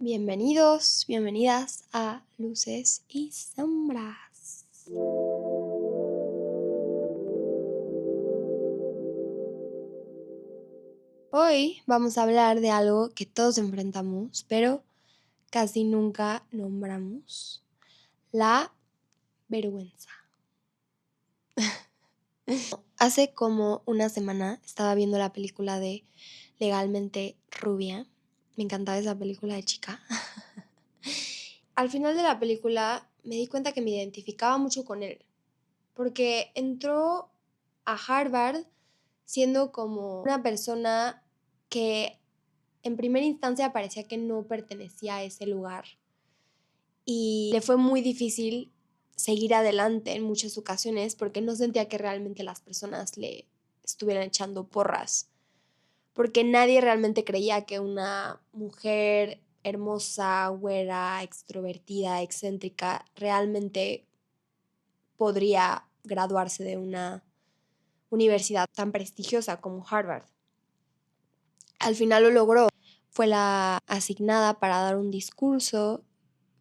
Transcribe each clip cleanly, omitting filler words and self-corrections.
Bienvenidos, bienvenidas a Luces y Sombras. Hoy vamos a hablar de algo que todos enfrentamos, pero casi nunca nombramos: la vergüenza. Hace como una semana estaba viendo la película de Legalmente Rubia. Me encantaba esa película de chica. Al final de la película me di cuenta que me identificaba mucho con él, porque entró a Harvard siendo como una persona que en primera instancia parecía que no pertenecía a ese lugar, y le fue muy difícil seguir adelante en muchas ocasiones porque no sentía que realmente las personas le estuvieran echando porras, porque nadie realmente creía que una mujer hermosa, güera, extrovertida, excéntrica, realmente podría graduarse de una universidad tan prestigiosa como Harvard. Al final lo logró. Fue la asignada para dar un discurso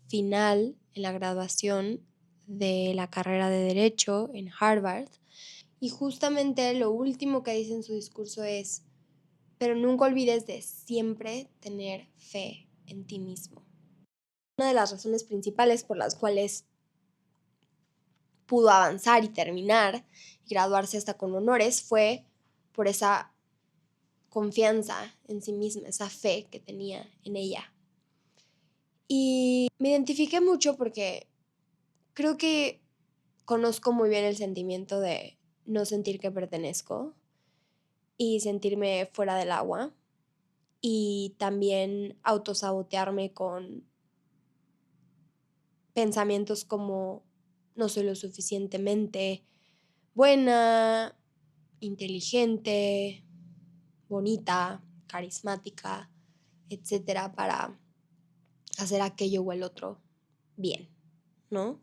final en la graduación de la carrera de Derecho en Harvard. Y justamente lo último que dice en su discurso es: pero nunca olvides de siempre tener fe en ti mismo. Una de las razones principales por las cuales pudo avanzar y terminar y graduarse hasta con honores fue por esa confianza en sí misma, esa fe que tenía en ella. Y me identifiqué mucho porque creo que conozco muy bien el sentimiento de no sentir que pertenezco y sentirme fuera del agua, y también autosabotearme con pensamientos como: no soy lo suficientemente buena, inteligente, bonita, carismática, etcétera, para hacer aquello o el otro bien, ¿no?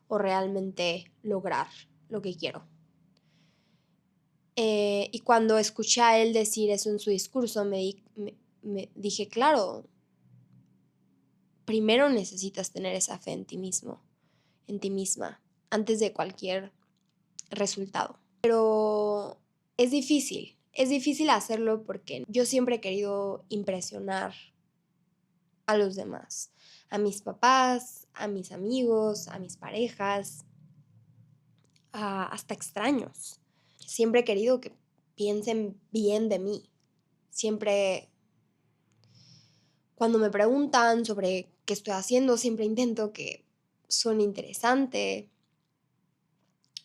O realmente lograr lo que quiero. Y cuando escuché a él decir eso en su discurso, me dije, claro, primero necesitas tener esa fe en ti mismo, en ti misma, antes de cualquier resultado. Pero es difícil hacerlo porque yo siempre he querido impresionar a los demás, a mis papás, a mis amigos, a mis parejas, hasta extraños. Siempre he querido que piensen bien de mí. Siempre, cuando me preguntan sobre qué estoy haciendo, siempre intento que suene interesante.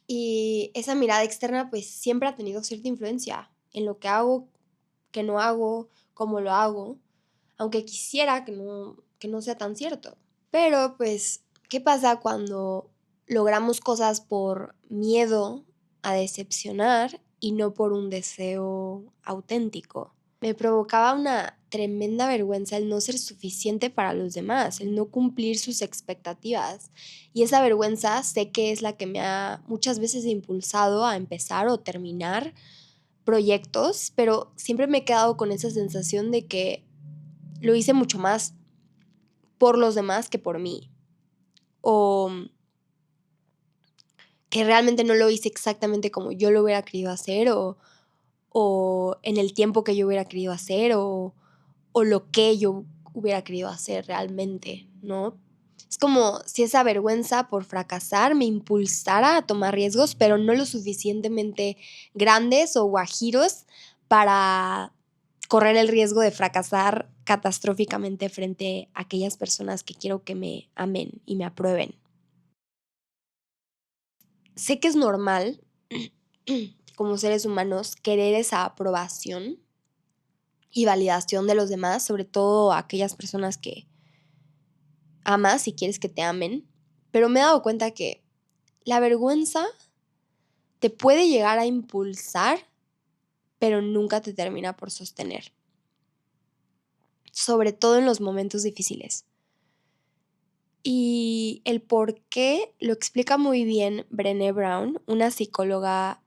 Y esa mirada externa pues siempre ha tenido cierta influencia en lo que hago, que no hago, cómo lo hago, aunque quisiera que no sea tan cierto. Pero pues, ¿qué pasa cuando logramos cosas por miedo a decepcionar y no por un deseo auténtico? Me provocaba una tremenda vergüenza el no ser suficiente para los demás, el no cumplir sus expectativas. Y esa vergüenza sé que es la que me ha muchas veces impulsado a empezar o terminar proyectos, pero siempre me he quedado con esa sensación de que lo hice mucho más por los demás que por mí. O que realmente no lo hice exactamente como yo lo hubiera querido hacer, o en el tiempo que yo hubiera querido hacer, o lo que yo hubiera querido hacer realmente, ¿no? Es como si esa vergüenza por fracasar me impulsara a tomar riesgos, pero no lo suficientemente grandes o guajiros para correr el riesgo de fracasar catastróficamente frente a aquellas personas que quiero que me amen y me aprueben. Sé que es normal, como seres humanos, querer esa aprobación y validación de los demás, sobre todo aquellas personas que amas y quieres que te amen, pero me he dado cuenta que la vergüenza te puede llegar a impulsar, pero nunca te termina por sostener, sobre todo en los momentos difíciles. Y el por qué lo explica muy bien Brené Brown, una psicóloga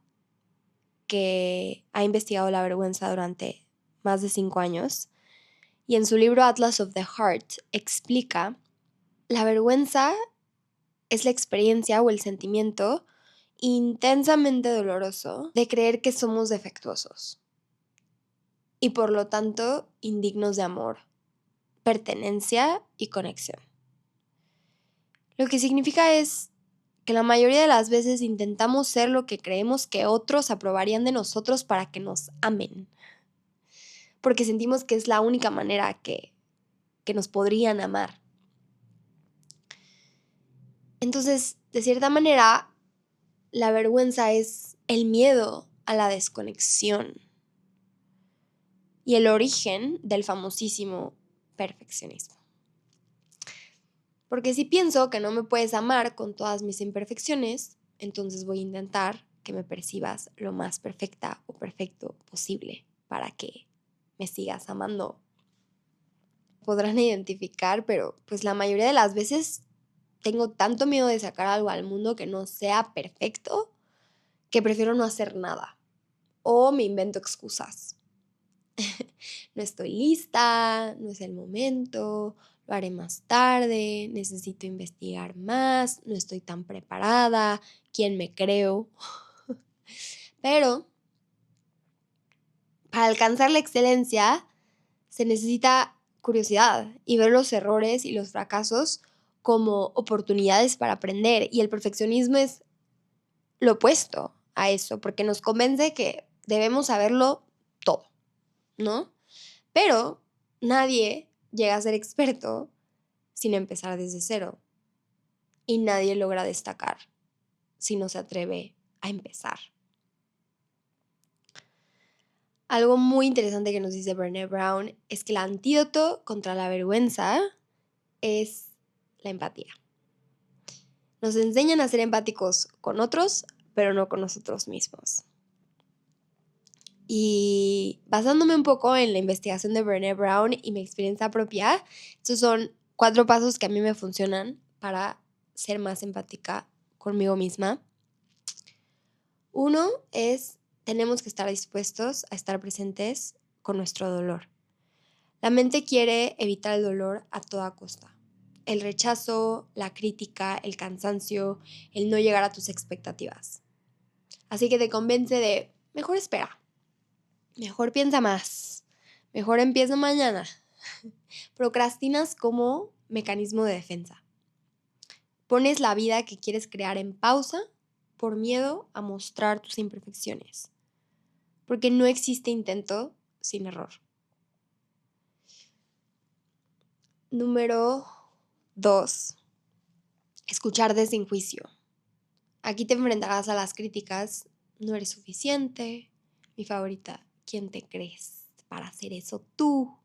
que ha investigado la vergüenza durante más de 5 años, Y en su libro Atlas of the Heart explica, la vergüenza es la experiencia o el sentimiento intensamente doloroso de creer que somos defectuosos y por lo tanto indignos de amor, pertenencia y conexión. Lo que significa es que la mayoría de las veces intentamos ser lo que creemos que otros aprobarían de nosotros para que nos amen, porque sentimos que es la única manera que nos podrían amar. Entonces, de cierta manera, la vergüenza es el miedo a la desconexión y el origen del famosísimo perfeccionismo. Porque si pienso que no me puedes amar con todas mis imperfecciones, entonces voy a intentar que me percibas lo más perfecta o perfecto posible para que me sigas amando. Podrán identificar, pero pues la mayoría de las veces tengo tanto miedo de sacar algo al mundo que no sea perfecto que prefiero no hacer nada o me invento excusas. No estoy lista, no es el momento, lo haré más tarde, necesito investigar más, no estoy tan preparada, ¿quién me creo? Pero para alcanzar la excelencia se necesita curiosidad y ver los errores y los fracasos como oportunidades para aprender. Y el perfeccionismo es lo opuesto a eso, porque nos convence que debemos saberlo todo, ¿no? Pero nadie llega a ser experto sin empezar desde cero. Y nadie logra destacar si no se atreve a empezar. Algo muy interesante que nos dice Brené Brown es que el antídoto contra la vergüenza es la empatía. Nos enseñan a ser empáticos con otros, pero no con nosotros mismos. Y basándome un poco en la investigación de Brené Brown y mi experiencia propia, estos son 4 pasos que a mí me funcionan para ser más empática conmigo misma. 1 es, tenemos que estar dispuestos a estar presentes con nuestro dolor. La mente quiere evitar el dolor a toda costa. El rechazo, la crítica, el cansancio, el no llegar a tus expectativas. Así que te convence de, mejor espera, mejor piensa más, mejor empieza mañana. Procrastinas como mecanismo de defensa. Pones la vida que quieres crear en pausa por miedo a mostrar tus imperfecciones. Porque no existe intento sin error. Número 2. Escucharte sin juicio. Aquí te enfrentarás a las críticas. No eres suficiente. Mi favorita, ¿quién te crees para hacer eso tú?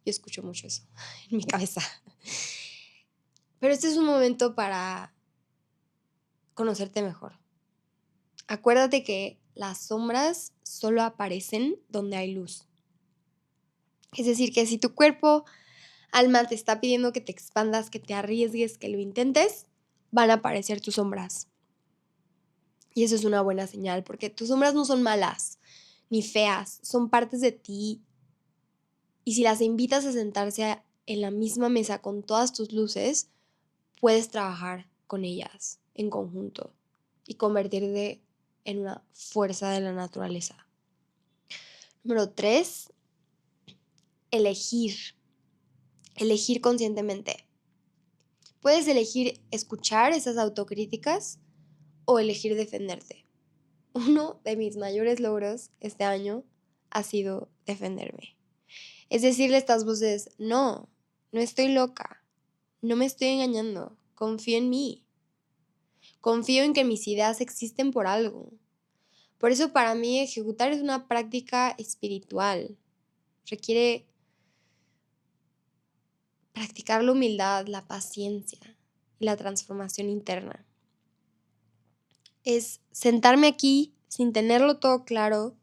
Yo escucho mucho eso en mi cabeza. Pero este es un momento para conocerte mejor. Acuérdate que las sombras solo aparecen donde hay luz. Es decir, que si tu cuerpo, alma, te está pidiendo que te expandas, que te arriesgues, que lo intentes, van a aparecer tus sombras. Y eso es una buena señal, porque tus sombras no son malas ni feas, son partes de ti. Y si las invitas a sentarse en la misma mesa con todas tus luces, puedes trabajar con ellas en conjunto y convertirte en una fuerza de la naturaleza. Número 3, elegir. Elegir conscientemente. Puedes elegir escuchar esas autocríticas o elegir defenderte. Uno de mis mayores logros este año ha sido defenderme. Es decirle a estas voces, no estoy loca, no me estoy engañando, confío en mí. Confío en que mis ideas existen por algo. Por eso para mí ejecutar es una práctica espiritual. Requiere practicar la humildad, la paciencia y la transformación interna. Es sentarme aquí sin tenerlo todo claro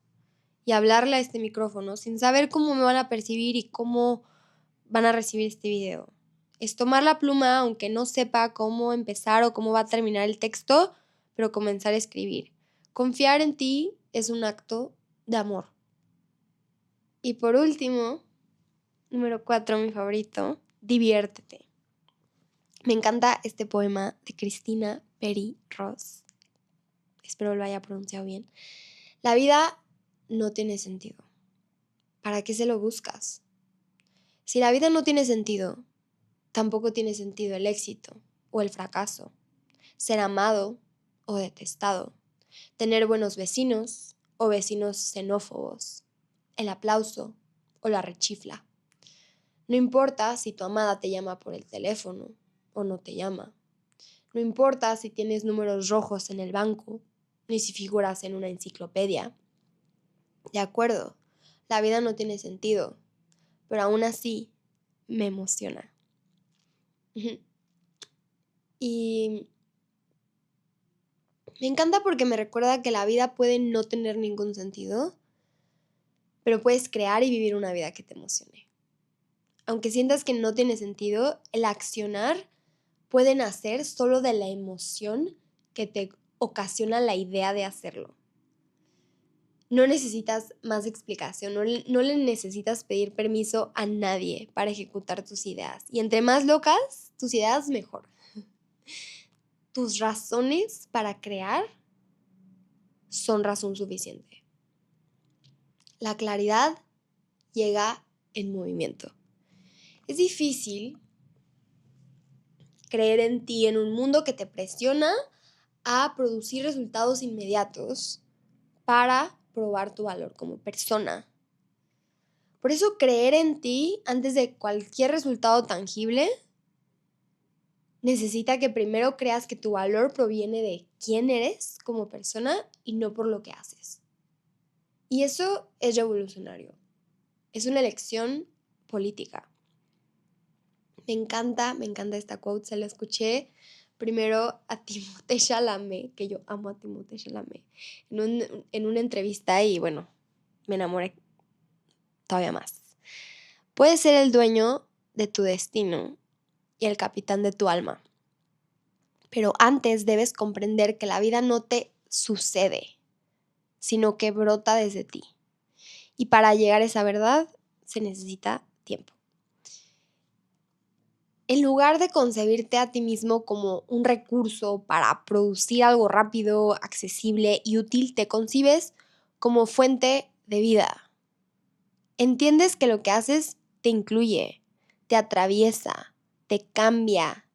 y hablarle a este micrófono sin saber cómo me van a percibir y cómo van a recibir este video. Es tomar la pluma aunque no sepa cómo empezar o cómo va a terminar el texto, pero comenzar a escribir. Confiar en ti es un acto de amor. Y por último, Número 4, mi favorito, diviértete. Me encanta este poema de Cristina Peri Ross. Espero lo haya pronunciado bien. La vida no tiene sentido. ¿Para qué se lo buscas? Si la vida no tiene sentido, tampoco tiene sentido el éxito o el fracaso, ser amado o detestado, tener buenos vecinos o vecinos xenófobos, el aplauso o la rechifla. No importa si tu amada te llama por el teléfono o no te llama. No importa si tienes números rojos en el banco, ni si figuras en una enciclopedia. De acuerdo, la vida no tiene sentido, pero aún así me emociona. Y me encanta porque me recuerda que la vida puede no tener ningún sentido, pero puedes crear y vivir una vida que te emocione. Aunque sientas que no tiene sentido, el accionar puede nacer solo de la emoción que te ocasiona la idea de hacerlo. No necesitas más explicación, no le necesitas pedir permiso a nadie para ejecutar tus ideas. Y entre más locas tus ideas, mejor. Tus razones para crear son razón suficiente. La claridad llega en movimiento. Es difícil creer en ti en un mundo que te presiona a producir resultados inmediatos para probar tu valor como persona. Por eso creer en ti antes de cualquier resultado tangible necesita que primero creas que tu valor proviene de quién eres como persona y no por lo que haces. Y eso es revolucionario. Es una elección política. Me encanta esta quote. Se la escuché primero a Timothée Chalamet, que yo amo a Timothée Chalamet, en una entrevista y bueno, me enamoré todavía más. Puedes ser el dueño de tu destino y el capitán de tu alma. Pero antes debes comprender que la vida no te sucede, sino que brota desde ti. Y para llegar a esa verdad se necesita tiempo. En lugar de concebirte a ti mismo como un recurso para producir algo rápido, accesible y útil, te concibes como fuente de vida. Entiendes que lo que haces te incluye, te atraviesa, te cambia.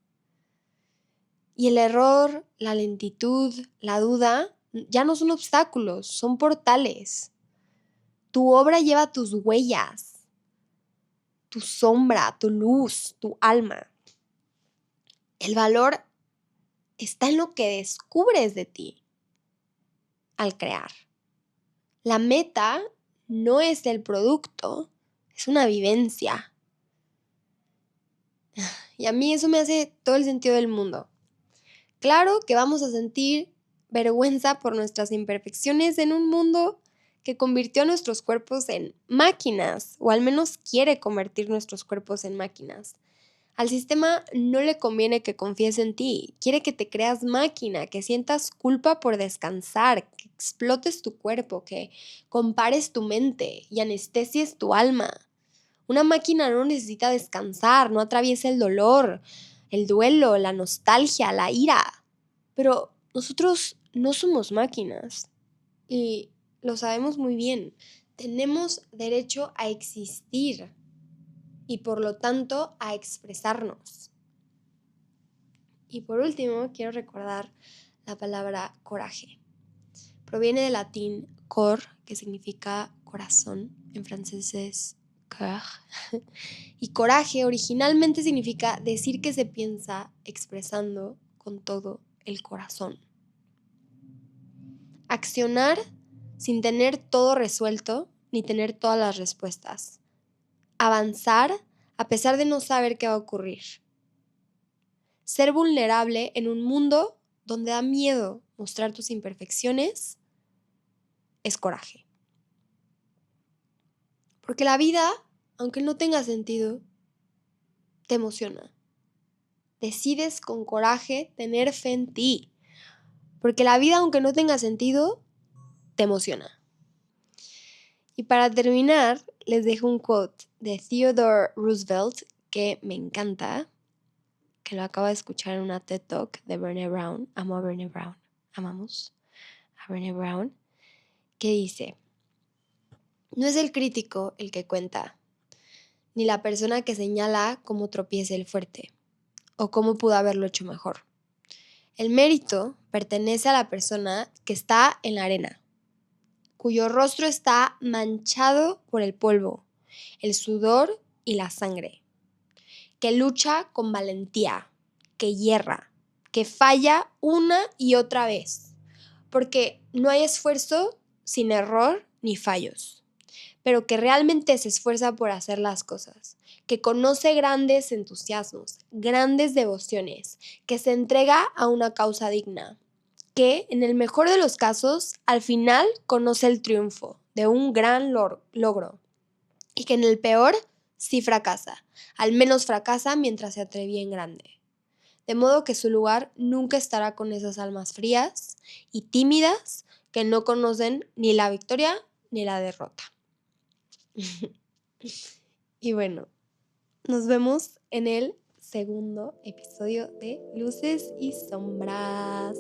Y el error, la lentitud, la duda ya no son obstáculos, son portales. Tu obra lleva tus huellas, tu sombra, tu luz, tu alma. El valor está en lo que descubres de ti al crear. La meta no es el producto, es una vivencia. Y a mí eso me hace todo el sentido del mundo. Claro que vamos a sentir vergüenza por nuestras imperfecciones en un mundo que convirtió a nuestros cuerpos en máquinas, o al menos quiere convertir nuestros cuerpos en máquinas. Al sistema no le conviene que confíes en ti, quiere que te creas máquina, que sientas culpa por descansar, que explotes tu cuerpo, que compares tu mente y anestesies tu alma. Una máquina no necesita descansar, no atraviesa el dolor, el duelo, la nostalgia, la ira. Pero nosotros no somos máquinas y lo sabemos muy bien. Tenemos derecho a existir y por lo tanto a expresarnos. Y por último, quiero recordar la palabra coraje. Proviene del latín cor, que significa corazón, en francés es cœur. Y coraje originalmente significa decir que se piensa expresando con todo el corazón. Accionar sin tener todo resuelto ni tener todas las respuestas. Avanzar a pesar de no saber qué va a ocurrir. Ser vulnerable en un mundo donde da miedo mostrar tus imperfecciones es coraje. Porque la vida, aunque no tenga sentido, te emociona. Decides con coraje tener fe en ti. Porque la vida, aunque no tenga sentido, te emociona. Y para terminar, les dejo un quote de Theodore Roosevelt que me encanta, que lo acabo de escuchar en una TED Talk de Brené Brown. Amo a Brené Brown. Amamos a Brené Brown. Que dice: no es el crítico el que cuenta, ni la persona que señala cómo tropieza el fuerte o cómo pudo haberlo hecho mejor. El mérito pertenece a la persona que está en la arena, cuyo rostro está manchado por el polvo, el sudor y la sangre, que lucha con valentía, que hierra, que falla una y otra vez, porque no hay esfuerzo sin error ni fallos, pero que realmente se esfuerza por hacer las cosas, que conoce grandes entusiasmos, grandes devociones, que se entrega a una causa digna, que en el mejor de los casos al final conoce el triunfo de un gran logro y que en el peor sí fracasa, al menos fracasa mientras se atrevía en grande. De modo que su lugar nunca estará con esas almas frías y tímidas que no conocen ni la victoria ni la derrota. Y bueno, nos vemos en el segundo episodio de Luces y Sombras.